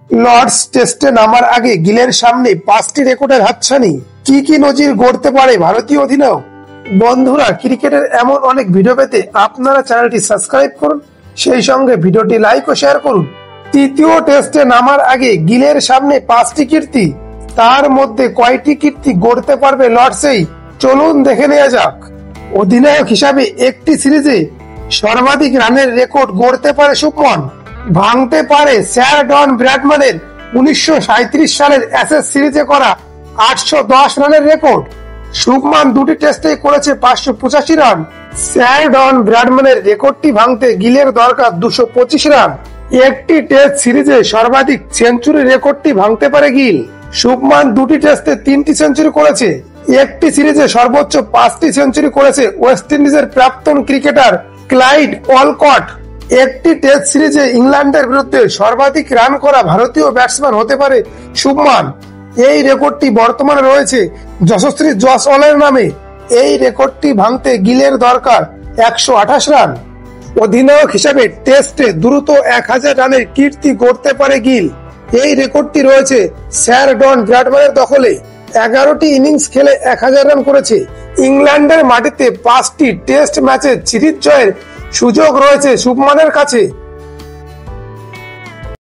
Lords টেস্টে নামার আগে গিলের সামনে 5টি রেকর্ডের হাতছানি, কি কি নজির গড়তে পারে ভারতীয় অধিনায়ক। বন্ধুরা, ক্রিকেটের এমন অনেক ভিডিও পেতে আপনারা চ্যানেলটি সাবস্ক্রাইব করুন, সেই সঙ্গে ভিডিওটি লাইক ও শেয়ার করুন। তৃতীয় টেস্টে নামার আগে গিলের সামনে 5টি কীর্তি, তার মধ্যে কয়টি কীর্তি গড়তে পারবে লর্ডসেই, চলুন দেখে নেওয়া যাক। অধিনায়ক হিসাবে একটি সিরিজে সর্বাধিক রানের রেকর্ড গড়তে পারে শুভমান, ভাঙতে পারে স্যার ডন ব্র্যাডম্যানের 1937 সালের অ্যাশেজ সিরিজে করা 810 রানের রেকর্ড। শুভমান দুটি টেস্টে করেছে 585 রান। স্যার ডন ব্র্যাডম্যানের রেকর্ডটি ভাঙতে গিলের দরকার 225 রান। একটি টেস্ট সিরিজে সর্বাধিক সেঞ্চুরি রেকর্ডটি ভাঙতে পারে গিল। শুভমান দুটি টেস্টে 3টি সেঞ্চুরি করেছে। একটি সিরিজে সর্বোচ্চ 5টি সেঞ্চুরি করেছে ওয়েস্ট ইন্ডিজের প্রাক্তন ক্রিকেটার ক্লাইড ওয়ালকট। একটি টেস্ট সিরিজে ইংল্যান্ডের বিরুদ্ধে সর্বাধিক রান করা ভারতীয় ব্যাটসম্যান হতে পারে শুভমান। এই রেকর্ডটি বর্তমানে রয়েছে যশস্বী জয়সওয়ালের নামে। এই রেকর্ডটি ভাঙতে গিলের দরকার 128 রান। অধিনায়ক হিসেবে টেস্টে দ্রুত 1000 রানের কীর্তি গড়তে পারে গিল। এই রেকর্ডটি রয়েছে স্যার ডন ব্র্যাডম্যানের দখলে। 11টি ইনিংস খেলে 1000 রান করেছে। ইংল্যান্ডের মাটিতে 5টি টেস্ট ম্যাচে সিরিজ জয়ের সুযোগ রয়েছে শুভমানের কাছে।